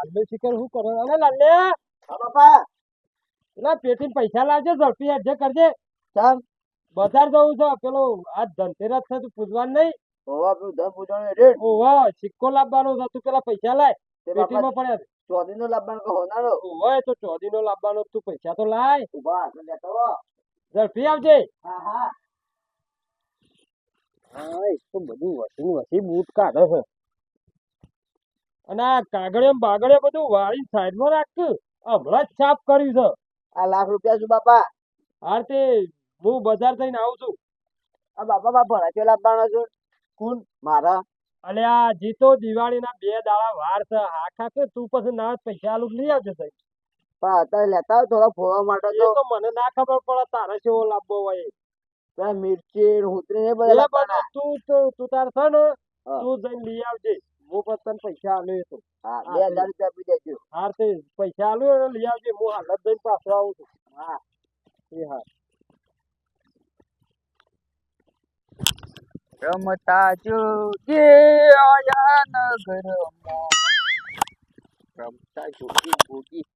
લાલ્યો શિખર શું કરે? અરે લાલ્યા, હા બાપા. પેલા પેટી પૈસા લાવજે, ઝડપી હેડજે કરજે. ચાલ. બજાર જવું છે, પેલો આજ ધનતેરસ છે, તું પૂજવાનું નહીં? ઓવા પેલું ધન પૂજવાનું રેડ. ઓહો, સિક્કો લાવવાનો છે, તું પેલા પૈસા લાય. તે બાપા પેટીમાં પડ્યા છે. ચોરીનો લાવવાનો કહો નાનો. ઓહો, એ તો ચોરીનો લાવવાનો, તું પૈસા તો લાય. ઉભા હાથમાં લેતો હો. ઝડપી આવજે. હા હા. હા, એ તો બધું વસી બૂટ કાઢે છે. અને આ કાગળિયા બાગળિયા બધું વાળી સાઈડમાં રાખ. હમણાં જ સાફ કર્યું છે. આ લાખ રૂપિયા શું બાપા? હાર તે હું બજાર થઈને આવું છું. આ બાપા બાપા ભરાચો લાવવાનો છું. કોણ? મારા. અલે આ જીતો દિવાળીના 2 દાડા વાર છે. આખા કે તું પછી ના પૈસા આલું લઈ આવજે સાહેબ. પણ અત્યારે લેતા આવો થોડા ફોડવા માટે એ તો મને ના ખબર પડે તારે કેવો લાવવો હોય. પેલા મિર્ચી હુતરી ને બધા એ લાવવાના. બધું તું તાર છે ને હા. તું જઈને લઈ આવજે. હું પછી તને પૈસા આલું એ તો. હા 2000 રૂપિયા આપી દેજો. હાર તે પૈસા આલું એને લઈ આવજે. હું હાલ જ જઈને પાછો આવું છું. હા. એ હા. રમતા જોગે આયા નગરમાં રમતા જોગી ભોગી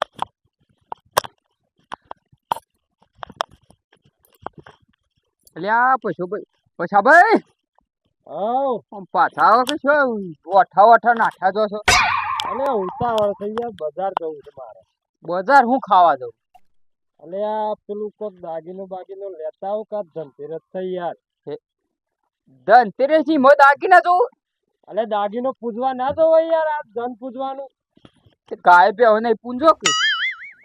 અલ્યા પછાભાઈ હાઉ. પાછા આવો કે શું ઓઠા નાખ્યા જો છો? અલે ઉતાવળ થઈ ગયા, બજાર જવું છે મારે. બજાર હું ખાવા જવું? અલે આ પેલું કોક દાગીનો લેતા આવું કા ધનતેરસ થઈ યાર. ધનતેરસ મો દાગીના જોવું? અલે દાગીનો પૂજવા ના જવાય યાર, આ ધન પૂજવાનું. ગાય બે હવે નહીં પૂંજો કે?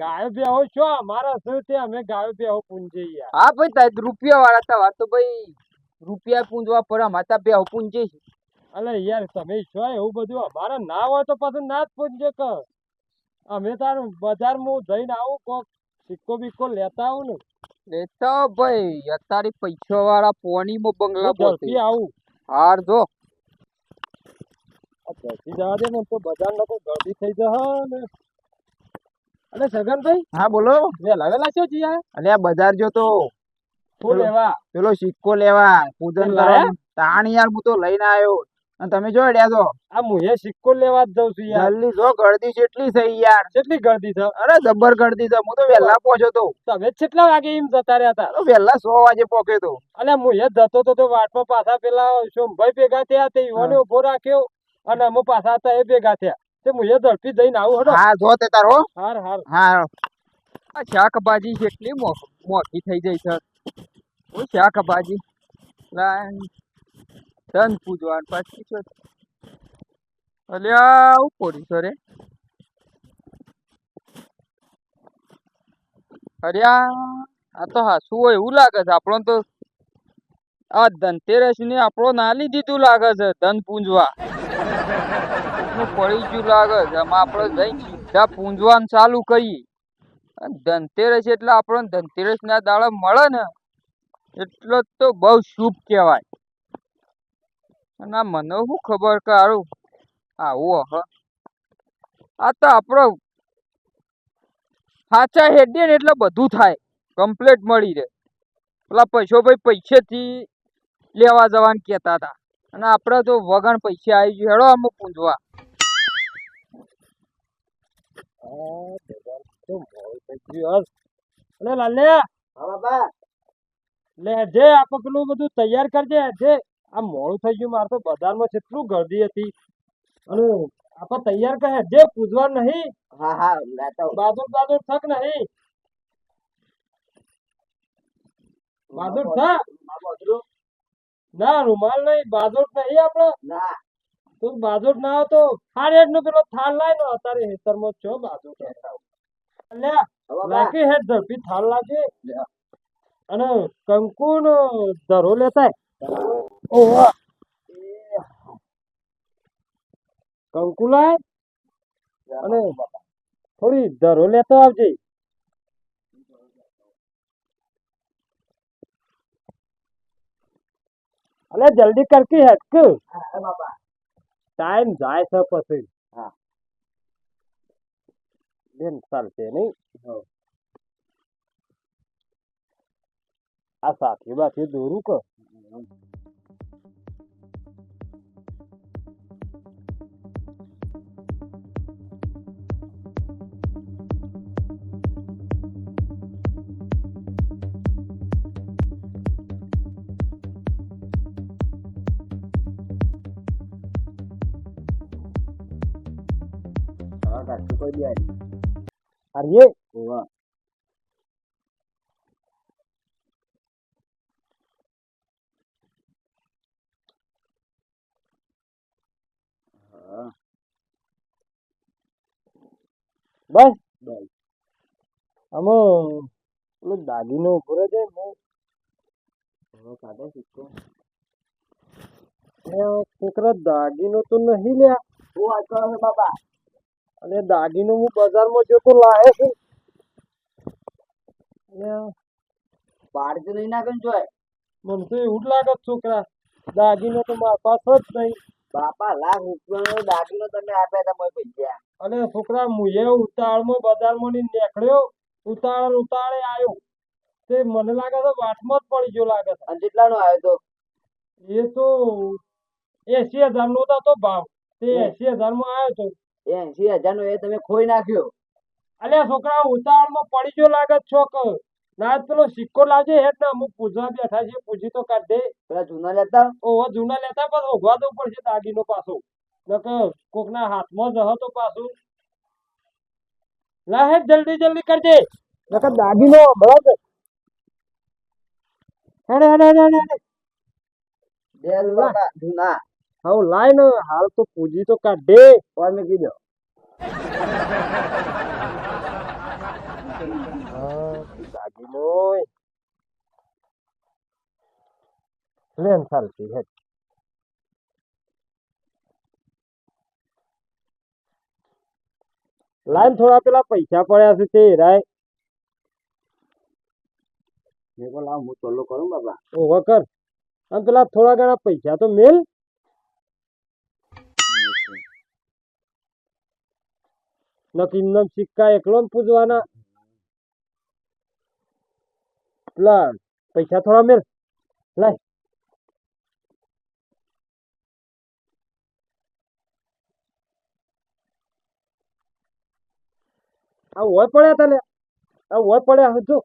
ગાયો બેહો છો અમારા શું તે અમે ગાયો બેહો પૂંજે યાર. હા ભાઈ તાર રૂપિયા વાળા તમાર તો ભાઈ રૂપિયા પૂંજવા પર અમાતા બે પૂંજે છે. અલે યાર તમે છો એવું બધું અમારે ના હોય તો પછી ના જ પૂંજે કે. અમે તાર બજારમાં જઈને આવું કોક સિક્કો બિક્કો લેતા આવું ને. એ તો ભાઈ અત્યારે પૈસા વાળા પોણીમાં બંગલા ઝડપી આવું. હાર જો ઝડપી જવા દે ને તો બજાર લોકો ગરદી થઈ જશે ને. અલે સગનભાઈ, હા બોલો. વેલા શું જીયા? અલ્યા બજાર જો તો શું લેવા? પેલો સિક્કો લેવા પૂજન લાયા? કરવા તાણ યાર હું તો લઈને આવ્યો અને તમે જો અડ્યા છો. આ મુએ સિક્કો લેવા જ જઉં છું યાર. જલ્દી જો ગળદી કેટલી થઈ યાર. કેટલી ગરદી છે? અરે જબર ગળદી છે. હું તો વહેલા પહોંચ્યો તો. તમે કેટલા વાગે એમ જતા રહ્યા હતા? વહેલા 100 વાગે પહોંચ્યો તો. અને હું એ જતો તો વાટમાં પાછા પેલા સોમભાઈ ભેગા થયા તે ઈવોને ઉભો રાખ્યો અને અમે પાછા હતા એ ભેગા થયા તે હું એ ઝડપી જઈને આવું હડો. હા જો તે તારો. હાર હાર. હા આ શાકભાજી કેટલી મોટી થઈ જાય છે. ઓ શાકભાજી ધન પૂજવાન પાછી છે. અલ્યા આવું પડી છે રે. અલ્યા આ તો હાસું હોય એવું લાગે છે. આપણો તો આ ધનતેરસ ને આપણો નાલી દીધું લાગે છે ધન પૂંજવા. પડી ગયું લાગે છે. આમાં આપણે જઈ સીધા પૂંજવાનું ચાલુ કરીએ. ધનતેરસ એટલે આપણને ધનતેરસ ના દાડા મળે ને એટલો તો બહુ શુભ કહેવાય. અને મને શું ખબર કે આવું આ તો આપણો સાચા હેડીએ ને એટલે બધું થાય કમ્પ્લીટ મળી રહે. પેલા ભાઈ પૈસેથી લેવા જવાનું કહેતા હતા અને આપણે તો વગણ પૈસા આવી ગયું હેડો આમ પૂંજવા. અલે લાલ્યા, હા બાપા. લે જે આપણે પેલું બધું તૈયાર કરજે. જે આ મોડું થઈ ગયું મારે તો બજારમાં કેટલું ગરદી હતી અને આપણે તૈયાર કહે જે પૂજવા નહીં. હા હા લેતા આવો. બાજુ થક નહીં. બાજુ થક ના રૂમાલ નહીં બાજુ નહીં આપણે. ના. તું બાજુ ના આવ તો થાળ હેડ નો પેલો થાળ લાય ને અત્યારે હેતરમાં છો બાજુ લાગી હેડ ઝડપી થાળ લાગે અને કંકુ નો ધરો લેતા ઓવા કંકુ લાય અને થોડી ધરો લેતો આવજે. અલે જલ્દી કરકી હેડક ટાઈમ જાય છે પછી. હા બેન ચાલશે નહીં. આ સાથી બાથી દોરું કે કોઈ દી આઈ. હારીએ ઓવા. હા. બસ બસ. આમાં પેલો દાગીનો ઉભો રહે છે ને ઘણો કાઢો સિક્કો. એ છોકરા દાગીનો તો નહીં લ્યા. શું વાત કરો છો બાપા? અને દાગીનો હું બજારમાં જોતો લાયો છું. અને પાડતું નહીં નાખે ને જોય. મને તો એવું જ લાગે છે છોકરા, દાગીનો તો મારા પાસે જ નહીં. બાપા લાખ રૂપિયાનો દાગીનો તમે આપ્યા હતા મોય પૈસા. અને છોકરા મુએ ઉતાળમાં બજારમાં ની નીકળ્યો, ઉતાળે આવ્યો તે મને લાગે છે વાટમાં જ પડી ગયો લાગે છે. અને કેટલાનો આવ્યો તો? એ તો 80,000 નો હતો ભાવ, તે હમ. 80,000 માં આવ્યો તો. 80,000 નો એ તમે ખોઈ નાખ્યો. અલ્યા છોકરા ઉતાવળમાં પડી ગયો લાગે છે છોક. ના જ પેલો સિક્કો લાવજે હેડ ને અમુક પૂછવા બેઠા છે, પૂછી તો કાઢ દે. પેલા જૂના લેતા. ઓહો જૂના લેતા પણ ઉભા દઉં પડશે દાગીનો પાછો, નકર કોકના હાથમાં જહ તો પાછું. લા હેડ જલ્દી કરજે, નકર દાગીનો બરાબર. હેડ હેડ હેડ હેડ હેડ. બે બાપા જૂના. હવે લાય ને હાલ તો પૂજી તો કાઢ દે. ઓર મેં કીધો. દાગીનો લે ને ચાલતી હેડ. લાઈન થોડા પેલા પૈસા પડ્યા છે તે રાય. મેં કહો લાવ હું ચોલ્લો કરું બાપા. ઓહો કર. અને પેલા થોડા ઘણા પૈસા તો મેલ. નકી એમને સિક્કા એકલો ને પૂજવાના. પેલા પૈસા થોડા મેલ લાય. આ ઓય પડ્યા તા લે, આ ઓય પડ્યા હજુ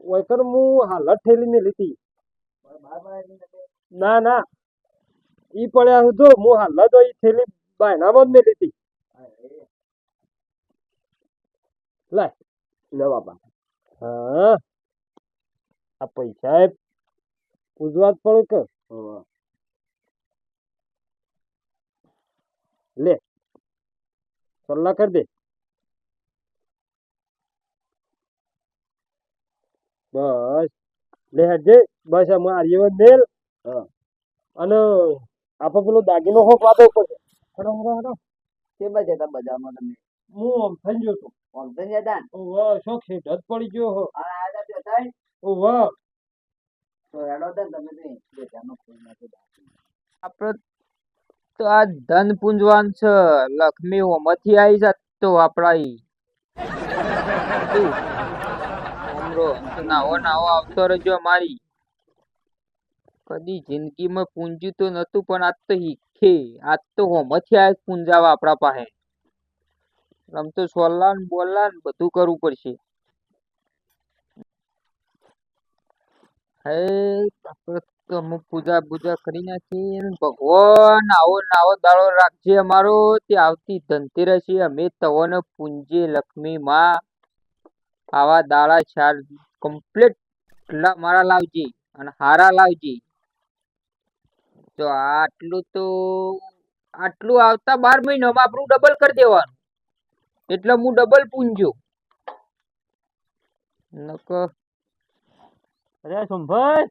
ઓય કર હું હાલ જ ઠેલી મેલી હતી. ના ના ઈ પડ્યા હજુ હું હાલ જ ઈ થેલી બાયનામાં જ મેલી હતી. લાય લે બાપા. હા આ પૈસા એ પૂજવા જ પડે કે. ઓવા. લે સલ્લા કર દે. બસ લે હજે બસ આર્ય મેલ. હા. અને આપણે પેલો દાગીનો હોક વાદો પડશે. હડો હડો હડો. કેવા જતા બજારમાં તમે? હું આમ થઈ ગયો છું. આમ તો જતા ને. ઓહો શોખ છે ઢદ પડી ગયો હો. અને આયા તા જતા. ઓહો તો હેડો હતા ને તમે તો 80,000 નો ખોઈ નાખ્યો દાગીનો. આપડે તો આ ધન પૂંજવાન છે, લક્ષ્મી ઓમાંથી આવી જાત તો આપડા ઈ શું? ઓમરો તો નાવો નાવો આવતો રહેજો અમારી. કદી જિંદગીમાં પૂંજ્યું તો નતું પણ આજ તો હીખે, આજ તો ઓમાંથી આ પૂંજાવા આપણા પાસે. આમ તો સોલ્લા ને બોલ્લા ને બધું કરવું પડશે. હે આપણે તો અમુક પૂજા બૂજા કરી નાખી ને ભગવાન આવો ને આવો દાડો રાખજે અમારો. તે આવતી ધનતેરસી અમે તવોને પૂંજે લક્ષ્મી માં. આવા દાડા ચાર કમ્પ્લીટ મારા લાવજે અને હારા લાવજે. તો આટલું આવતા 12 મહિનામાં આપણું ડબલ કરી દેવાનું, એટલે હું ડબલ પૂંજ્યો. નકર અરે સોમભાઈ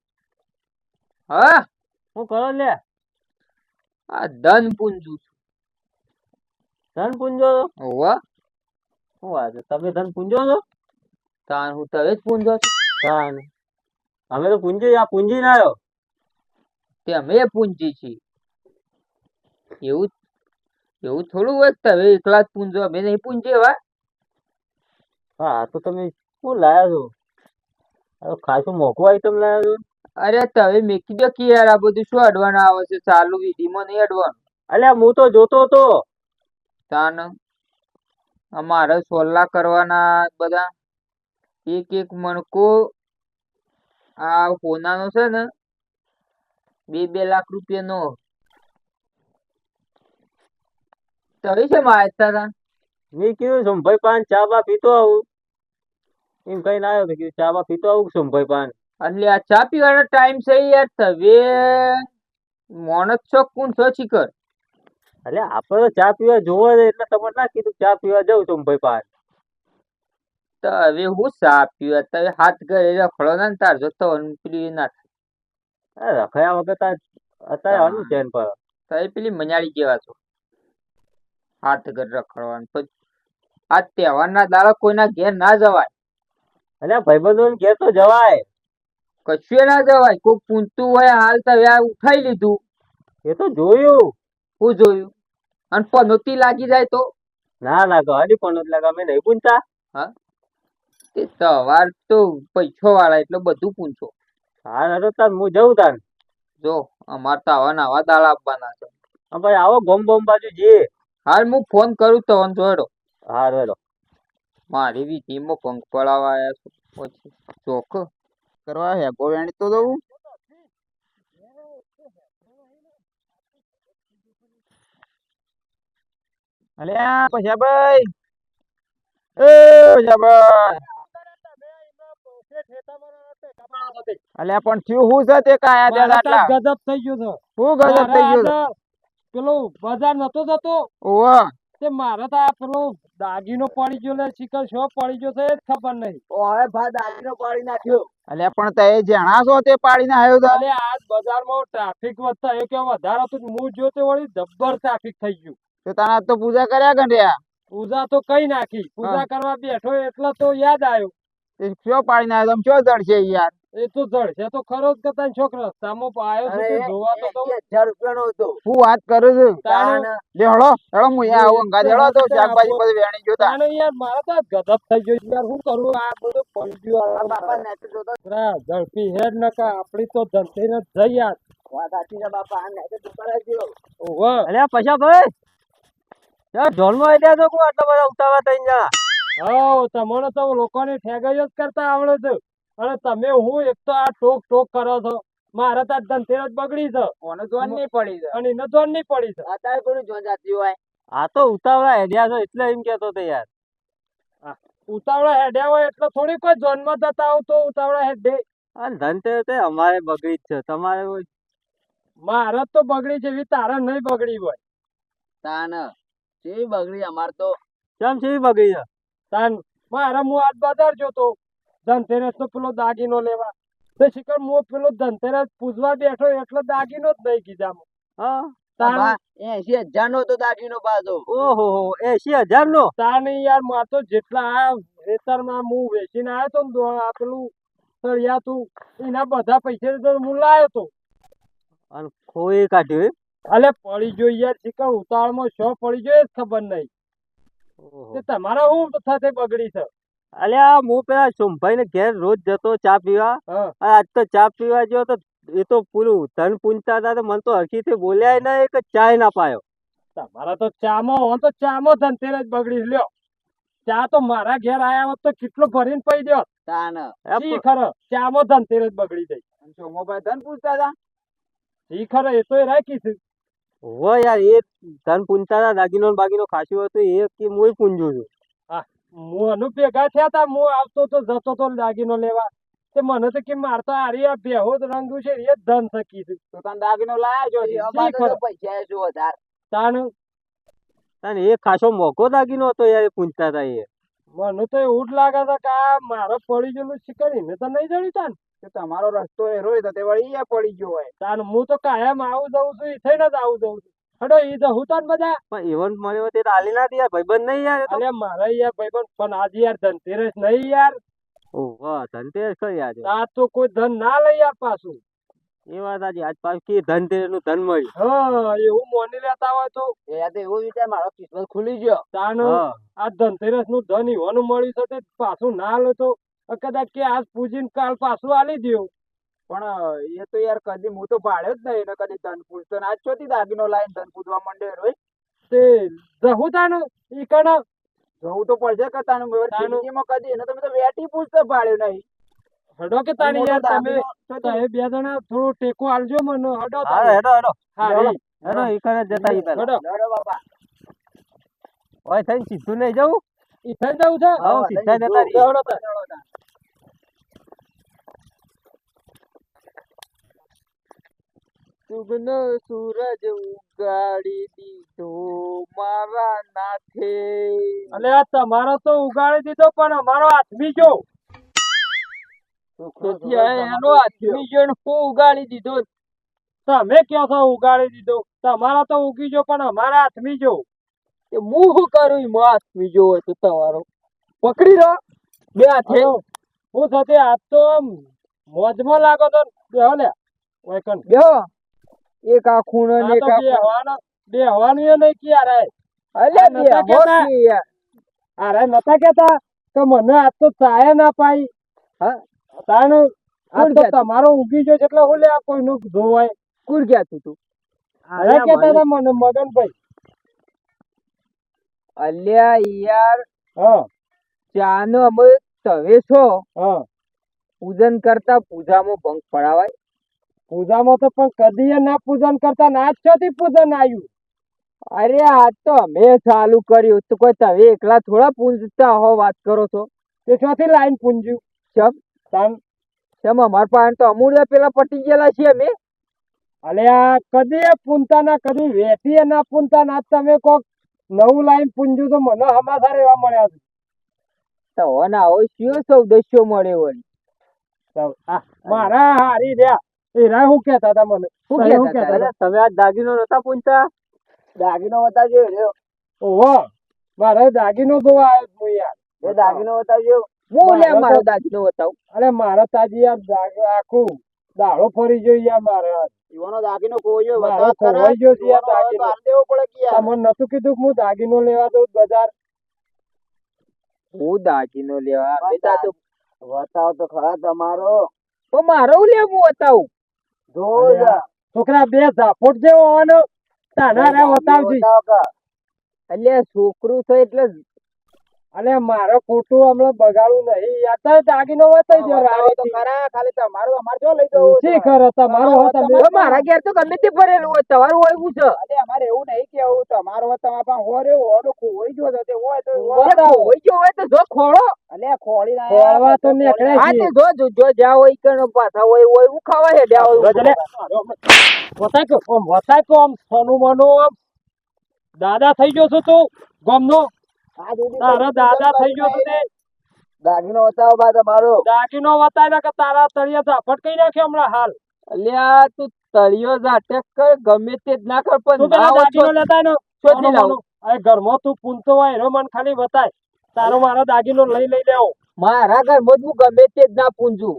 હા હું કરો લે? આ ધન પૂંજું છું. ધન પૂંજો છો? હોવા શું વાત છે, તમે ધન પૂંજો છો? તાન હું તવે જ પૂંજો છું. ધન અમે તો પૂંજી આ પૂંજી ના આવ્યો. તે અમે પૂંજી છીએ. એવું એવું થોડું હોય કે તમે એકલા જ પૂંજો અમે નહીં પૂંજે વા. હા તો તમે શું લાયા છો? ખાસું મોઘું આઈટમ લાયા છો. અરે તમે મેકી દો કે યાર, આ બધું શું અડવાના આવે છે, ચાલુ વિધિમાં નહીં અડવાનું. અલ્યા હું તો જોતો હતો. તાન અમારે સોલ્લા કરવાના બધા. એક મણકો આ હોનાનો છે ને 2 લાખ રૂપિયાનો. તમે છે મારતા હતા? મેં કીધું સોમભાઈ પાન ચા બા પીતો આવું એમ કઈ આવ્યો તો કીધું ચા બા પીતો આવું સોમભાઈ પાન. એટલે આ ચા પીવાનો ટાઈમ છે યાર, તમે મોણસ છો કોણ છો શીખર? એટલે આપણે તો ચા પીવા જોવો છે એટલે તમને ના કીધું ચા પીવા જવું સોમભાઈ પાન. તો હવે હું ચા પીવા, તમે હાથ ઘરે રખડો ને તાર જતો પેલી ના રખાયા વગર તાર અત્યારે આનું ચેન પર. તમે પેલી મજાડી જેવા છો, હાથ ઘર રખડવાનું. પછી આ તહેવારના દાડા કોઈના ઘેર ના જવાય, એટલે ભાઈબંધો ઘેર તો જવાય. કશું ના જવાય. કોઈ પૂછતું હોય હાલ તો આ ઉઠાઈ લીધું, એ તો જોયું. હું જોયું. અને પનોતી લાગી જાય તો ના ના ગાડી પણ એટલે અમે નહીં પૂછતા. તે સવાર તો પૈસો વાળા એટલે બધું પૂછો. હા હેડો તાર હું જઉં તાર. જો અમાર તો આવા ને આવા દાળ આપવાના છે. હા ભાઈ આવો ગોમ બોમ બાજુ જઈએ. હાલ હું ફોન કરું તો જોડો. હા હેડો. મારી વીટીમાં પંખ પડાવવા આવ્યા છે. પછી ચોખ કરવા હેગો વેણી તો દઉં. અલ્યા પૈસાભાઈ, એ પૈસાભાઈ, અલ્યા પણ થયું શું છે તે કાયા મારે ત્યાં તો આટલા ગજબ થઈ ગયું છે. શું ગજબ થઈ ગયું છે? પેલું બજાર નતો જતો ઓવા તે મારે તો આ પેલો દાગીનો પડી ગયો લે શિખર શો પડી ગયો છે એ જ ખબર નહીં. ઓય ભા દાગીનો પાડી નાખ્યો. અલ્યા પણ તે જણા છો તે પાડીને આવ્યો તો. એટલે આજ બજારમાં ટ્રાફિક વધતા એ કે વધારે હતું હું જોતે વળી જબ્બર ટ્રાફિક થઈ ગયું. તો તને તો પૂજા કર્યા ગંઢ્યા. પૂજા તો કઈ નાખી, પૂજા કરવા બેઠો એટલે તો યાદ આવ્યો. તે શું પાડીને આવ્યો? તમે શું જડશે યાર? એ તો જડશે તો ખરો જ કે તને છોકરો રસ્તામાં આવ્યો છે તે જોવા તો કહું. 1000 રૂપિયાનો હતો. હું વાત કરું છું. તાણે લે હળો હળો હું અહીંયા આવું અંગા દેડો તો શાકભાજી પછી વેણી જોતા. તાણે યાર મારે તો ગજબ થઈ ગયો યાર, શું કરું આ બધું પડી ગયું આ બાપા નેટ જોતો. બરા ઝડપી હેડ નકા આપડી તો ધનતેરસ જઈ યાર. વાત સાચી છે બાપા આ નેટ જોતો રહેજો. ઓહો અલ્યા પૈસા ભાઈ યાર ઢોલમાં આઈડિયા તો કોઈ આટલા બધા ઉતાવળા થઈ જા. હો તમને તો લોકોની ઠેગાઈ જ કરતા આવડે છે અને તમે હું એક તો આ ટોક ટોક કરો છો. મારે તો આ ધનતેરસ બગડી છે ઓને જોન નહીં પડી છે. અને એને ધોન નહીં પડી છે. અત્યારે કોની જોન જાતી હોય. આ તો ઉતાવળા આઈડિયા છે એટલે એમ કેતો તો યાર. ઉતાવળા હેડ્યા હોય એટલે થોડી કોઈ જોનમાં જતા આવ તો ઉતાવળા હેડે. અને ધનતેરસ એ અમારે બગડી જ છે તમારે કોઈ. મારે તો બગડી છે એવી તારે નહીં બગડી હોય. તાન કેવી બગડી અમાર તો. કેમ કેવી બગડી છે? તાન મારે હું આજ બજાર જોતો ધનતેરસ તો પેલો દાગીનો લેવા તો શિખર હું પેલો ધનતેરસ પૂજવા બેઠો એટલે દાગીનો જ નહીં કીધા. હા તાન 80,000 નો તો દાગીનો પાછો. ઓહો 80,000 નો. તાન યાર માર તો જેટલા આ ખેતરમાં હું વેચીને આવ્યો તો ને આ પેલું સળિયા તું એના બધા પૈસા તો હું લાવ્યો તો. અને ખોઈ કાઢ્યું એમ? અલે પડી ગયો યાર શિખર ઉતાવળમાં શો પડી ગયો એ જ ખબર નહીં. તે તમારા હું સાથે બગડી છે? અલ્યા હું પેલા સોમભાઈ ને ઘેર રોજ જતો ચા પીવા. હા આજ તો ચા પીવા ગયો તો એ તો પૂરું ધન પૂંજતા હતા તો મને તો હરખીથી બોલ્યા નહીં કે ચાય ના પાયો. તમારા તો ચામાં હું તો ચામાં ધનતેરસ બગડી લ્યો. ચા તો મારા ઘેર આયા હોત તો કેટલો ભરીને પી દ્યો. ઈ ખરો ચામાં ધનતેરસ બગડી ગઈ. સોમોભાઈ ધન પૂછતા હતા. ઈ ખરો એ તો એ રાખી છે. હો યાર એ ધન પૂંજતા હતા દાગીનો ને બાગીનો ખાસ્યું હતું એ કે હું પૂંજું છું. હું અનુ ભેગા થયા તા હું આવતો તો જતો તો દાગીનો લેવા તે મને તો કે મારતો આરી આ બેહો જ રંગુ છે એ જ ધન થકી છે. તો તને દાગીનો લાયા જો છે. ઈ ખરો. પૈસા જો વધાર. તાણ અને એ ખાસો મોઘો દાગીનો હતો યાર એ પૂંજતા હતા એ. મને તો એવું જ લાગે છે કે આ મારો પડી ગયેલું શીખરીને તો નહીં જડ્યું તાન. કે તમારો રસ્તો એ રોય તો તે વળી એ પડી ગયો હોય. તાન હું તો કાયમ આવું જઉં છું ઈ થઈને જ આવું જઉં છું. હડો ઈ જવું તાન બધા. પણ ઇવન્ટ મળ્યો તે તો આલી ના દે યાર ભાઈબંધ નહીં યાર એ તો. અલે મારે યાર ભાઈબંધ પણ આજે યાર ધનતેરસ નહીં યાર. ઓહો ધનતેરસ કઈ યાર. આ તો કોઈ ધન ના લઈ યાર પાછું. એ વાત આજે આજ પાછું કે ધનતેરસ નું ધન મળ્યું. હા એવું મોની લેતા હોય તો એ તો એવું વિચાર મારો કિસ્મત ખુલી ગયો. તાન આ ધનતેરસ નું ધન ઈવાનું મળ્યું છે તે પાછું ના લે તો કદાચ કે આજ પૂજીને કાલ પાછું આલી દ્યો. પણ એ તો યાર કદી હું તો ભાડ્યો જ નહીં ને કદી ધન પૂછતો ને આજ ચોથી દાગીનો લાઈન ધન પૂજવા માંડ્યો રોય. તે જહુ તાન ઈ કણ જવું તો પડશે કે તાનું જિંદગીમાં કદી એને તમે તો વેટી પૂછતો ભાડ્યો નહીં. હડો કે તાની યાર તમે તમે બે જણા થોડો ટેકો આલજો મને હડો તાન. હેડો હેડો હા હેડો ઈ કરે જતા ઈ પેલા. હડો હેડો બાપા. ઓય થઈને સીધું નહીં જવું. ઈ થઈ જવું છે હા, સીધા જતા રહીએ. બેહો નતા. સુગનો સૂરજ ઉગાડી દીધો મારા નાથે. અલે આ તમારો તો ઉગાડી દીધો પણ અમારો આદમી જો તેથી આ એનો આદમી જોઈને હું ઉગાડી દીધો. તમે કયો છો ઉગાડી દીધો, તમારા તો ઉગી જો પણ અમારા આદમી જો. તે હું શું કરું એમાં આદમી જોવો તો તમારો પકડી રહ્યો બે હાથે. હું થતી આજ તો આમ મોજમાં લાગો તો બેહો લે વૈકન. બેહો એક આ ખૂણો ને આ એક તો આ બેહવાનું એ નહીં કે યાર અલ્યા આ નતા બેહો કહેતા. કે યાર. અરે નતા કેતા કે મને આજ તો ચાય ના પાઈ. હા તાણ આજ કોણ તો કહેતું? તમારો ઉગી જો એટલે હું લે આ કોઈનું ધોવાય. કુર ગયા તું અરે કેતા હતા મને મગનભાઈ. અલ્યા યાર હા ચાનો અમે તમે છો હા પૂજન કરતા પૂજામાં ભંગ પડાવાય. પૂજામાં તો પણ કદી ના પૂજન કરતા ને આજ ચોથી પૂજન આવ્યું. અરે આ તો અમે ચાલુ કર્યું તો કોઈ તમે એકલા થોડા પૂજતા હો વાત કરો છો. તે ચોથી લાઈન પૂંજ્યું ચમ તાન. ચમ અમાર પાસે તો અમૂલ્ય પેલા પટી ગયેલા છીએ અમે. અલે આ કદી એ પૂનતા ના કદી વેઠી ના પૂનતા ના આજ તમે કોક નવું લાઈન પૂંજ્યું તો મને હમાસાર એવા મળ્યા છે. તો ના હોય શું સૌદસ્યો મળે વળી. તો આ મારા હારી રહ્યા એરા હું કેતા હતા મને શું તને હું કહેતા કહેતા હતા? હતા? તમે આ દાગીનો નતા પૂછતા? દાગીનો બતાવજો લ્યો. ઓહો મારે દાગીનો જોવા આવ્યો છું યાર. એ દાગીનો બતાવજો. હું લે મારે મારો તો- દાદીનો બતાવું. અરે મારે તાજી યાર આખું દાડો ફરી ગયો યાર મારે ઈવાનો દાગીનો ખોવાયો. મારો બતાવો ખરા. ખોવાઈ ગયો છે યાર ઈવાનો હવે તો દાગીનો. આલ દેવો પડે કે યાર. તમને નતું કીધું કે હું દાગીનો લેવા દઉં બજાર? હું દાદીનો લેવા અમે દાદો બતાવો તો ખરા તમારો. તો મારો લે હું બતાવું. જો અલ્યા, છોકરા બે ઝાપોટ જેવો હોવાનો તાના રે વતાવજી. અલ્યા છોકરું છે એટલે અને મારે ખોટું હમણાં બગાડવું નહીં યાર. તારે દાગીનો વતાઈ દો રારીથી. ખાલી તમારું અમારે જો લઈ જવું શી ખરો તમારું હો તમે હવે મારા ઘેર તો ગમે તે ભરેલું હોય તમારું હોય શું છે? અરે અમારે એવું નહીં કેવું. તમારો વાત તમારા પાસે હો રહ્યો ઓનો ખોવાઈ ગયો તો તે હોય તો બતાવો. હોય ગયો હોય તો જો ખોળો. અલ્યા ખોળી ના ખોળવા તો નીકળે હા છે. તે જો જ્યાં હોય કણ પાછા હોય હું ખાવા હે જ્યાં હોય ગજલે. વતાય કો આમ વતાય કો આમ સોનું મનું આમ દાદા થઈ ગયો છું તું ગામનો. તારા દાદા થઈ ગયો છું તે દાગીનો બતાવો બા તમારો. દાગીનો વતાય ને કે તારા તળિયે ઝાપટ કઈ નાખ્યો હમણાં હાલ. અલ્યા તું તળિયો ઝાટક કર ગમે તે જ ના કર પણ તું ના પેલા હોય દાગીનો તો લેતાય ને શોધી સોનું લાવું. મનું. અરે ઘરમાં તું પૂનતો હોય એનો મન ખાલી વતાય. તારો મારો દાગીનો લઈ લેવો. મારા ઘરમાં જ હું ગમે તે જ ના પૂંજું.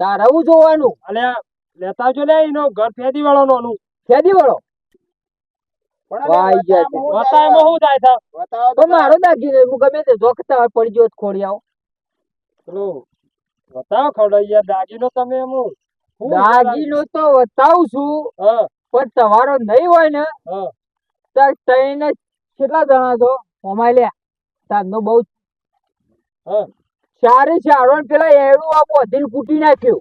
તારે હું જોવાનું અલ્યા લેતા આવજો લે એનો ઘર ફેદી વાળો નોનું. ખેદી વાળો વાઈ ગયા છે. વતાયમાં શું જાય છે? બતાવો તો મારો દાગીનો હું ગમે તે જોખતા પડી ગયો ખોડી આવો. પેલું બતાવો ખવડાવી દાગીનો તમે એમ હું દાગીનો તો બતાવું છું હા પણ તમારો નહીં હોય ને હા તાર તઈને કેટલા જણા છો અમાય લે તારનો બહુ હા ચારે ચારો ને પેલા એડું આ બોધીને કૂટી નાખ્યું.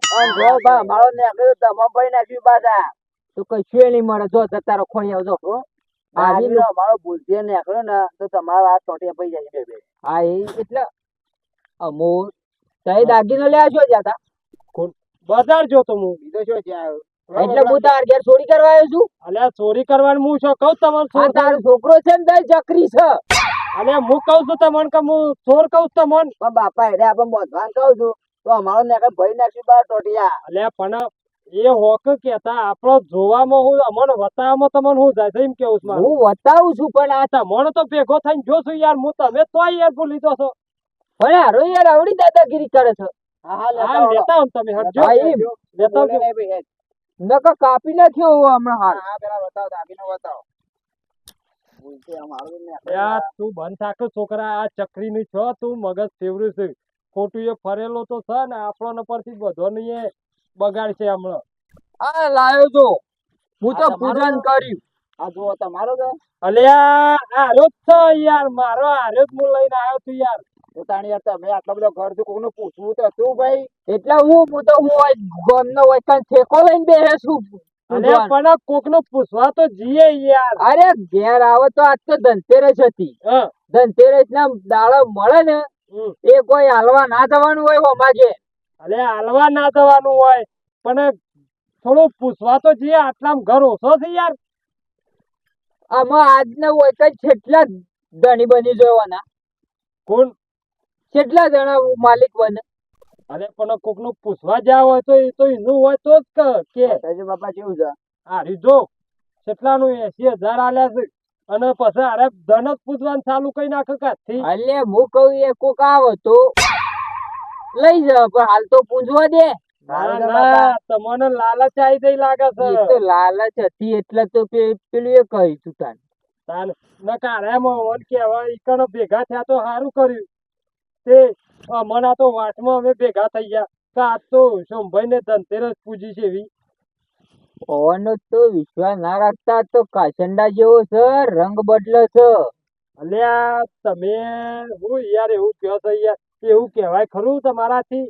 મારો નેકળ્યો તો તમામ પડી નાખ્યું પાછા. તો કશું નહીં મળે જો તારો ખોઈ આવજો. આવી દાગીનો મારો ભૂલથી નેકળ્યો ને તો તમારા આ ટોટિયા પડી જાય બે. હા એ એટલે અમોર તઈ દાગીનો લેવા જો જાતા બજાર જોતો હું. બીજો શું છે આ? એટલે હું તાર ઘેર ચોરી કરવા આવ્યો છું. અલ્યા ચોરી કરવાની હું શું કહું તમને આ ચોર તારો છોકરો છે ને તઈ ચકરી છે. અલ્યા હું કહું છું તમને કે હું ચોર કહું છું તમને. પણ બાપા એટલે આપણે બોધવાન કહું છું તો અમારો નેકળ ભરી નાખ્યું બાર ટોટિયા. અલ્યા પણ એ હોક કેતા આપણો જોવામાં હું અમને વતાવવામાં તમને હું જાય છે એમ કેવું છે મારું. હું બતાવું છું પણ આ તમને તો ભેગો થઈને જોશું યાર હું તમે તોય યાર ભૂલી દો છો. પણ હારો યાર આવડી દાદાગીરી કરે છે. હા હા લેતા આવો ને તમે હટજો. હા, એમ. લેતા બોલે આવજો. નહીં ભાઈ, હેડ. નકર કાપી નાખ્યો હું હમણાં હાલ. હા પેલા બતાવો દાગીનો બતાવો. ભૂલથી અમારું નેકળ્યું. યાર તું બંધ થાક છોકરા આ ચકરી ની છો તું મગજ ફેવર્યું છે ખોટું એ ફરેલો તો છે ને આપણો પરથી બધો નહીં એ બગાડ છે હમણાં. આ લાયો જો હું તો આ તમારો પૂજન કર્યું. આ જુઓ તમારો છે. અલ્યા આરો જ છે યાર મારો આરો જ હું લઈને આવ્યો છું યાર. તો તાણી યાર તમે આટલો બધો ઘર થી કોકનું પૂછવું તો હતું ભાઈ. એટલે હું તો હું ગોમનો વૈકન ઠેકો લઈને બેહે છું અલ્યા પણ કોકનું પૂછવા તો જઈએ યાર. અરે ઘેર આવે તો આજ તો ધનતેરસ હતી. હા. ધનતેરસ ના દાડો મળે ને હમ. એ કોઈ હાલવા ના જવાનું હોય અમારે. અલ્યા હાલવા ના જવાનું હોય પણ થોડું પૂછવા તો જઈએ. આટલામાં ઘર ઓછો છે યાર. આમાં આજના હોય કઈ છેટલા ધણી બની જવાના. કોણ? કેટલા જણા માલિક બને. અરે પણ કોકનું પૂછવા જ્યાં હોય તો એ તો એનું હોય તો જ કે બાપા કેવું છે? હારી જો કેટલાનું 80,000 આલ્યા છે અને પછી અરે ધન જ પૂછવાનું ચાલુ કરી નાખે કાથી. અલે હું કહું એ કોક આવે તો લઈ જાવ પણ હાલ તો પૂછવા દે. ના ના તમને લાલચ આવી ગઈ લાગે છે. એ તો લાલચ હતી એટલે તો પેલું એ કહ્યું તું તાન. તાન નકા અરે મોહન કહેવાય ઈકણ ભેગા થયા તો સારું કર્યું. તે અમના તો વાટમાં અમે ભેગા થઈ ગયા કે આજ તો સોમભાઈ ને ધનતેરસ પૂજી છે એવી. ઓનો તો વિશ્વાસ ના રાખતા તો કાચંડા જેવો છે, રંગ બદલે છે. અલ્યા તમે હું યાર એવું કહો છો યાર. એવું કહેવાય ખરું તમારાથી?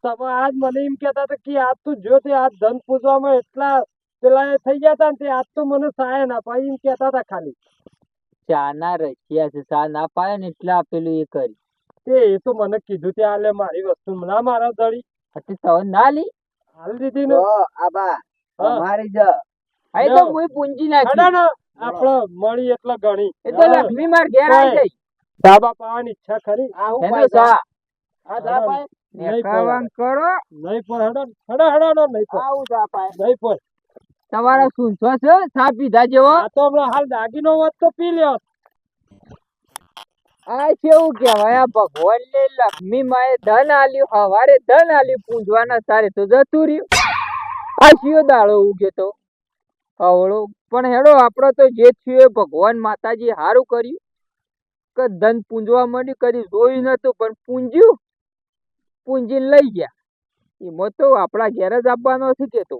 તમે આજ મને એમ કહેતા હતા કે આજ તું જો તે આજ ધન પૂજવામાં એટલા પેલા એ થઈ ગયા હતા ને તે આજ તો મને સહાય ના પાઈ એમ કહેતા હતા ખાલી. ચા ના રશિયા છે, ચા ના પાય ને એટલે આપેલું એ કરી. એ તો મને કીધું તે હાલે મારી વસ્તુ ના મારા દળી એટલે તો ના લી હાલ દીધી ને. આબા હા. અમારી જ અહીં તો હું પૂંજી નાખી. હેડો ને આપણે મળી એટલે ગણી. એ તો લક્ષ્મી માર ઘેર આવી ગઈ. ધાબા પાવાની ઈચ્છા ખરી? એનો ચા આ ચા પાય? નહીં કામ પડે. કરો. નહીં પડે. હેડો હેડો હેડો હેડો નહીં પડે. આવું ચા પાય. નહીં પડે. તમારા સૂંઠો છે ચા પીધા જેવો. આ તો હમણાં હાલ દાગીનો હોત તો પી લ્યો. આ કેવું કહેવાય આ ભગવાન ને લક્ષ્મી માએ ધન આલ્યું, હવારે ધન આલ્યું, પૂંજવાના તારે તો જતું રહ્યું. આ શિયો દાડો ઉગે તો હવળો પણ હેડો આપડે તો જે થયું એ ભગવાન માતાજી હારું કર્યું કે ધન પૂંજવા માંડ્યું. કદી જોયું નતું પણ પૂંજ્યું, પૂંજીને લઈ ગયા. એમાં તો આપણા ઘેર જ આપવાનો છે કે તો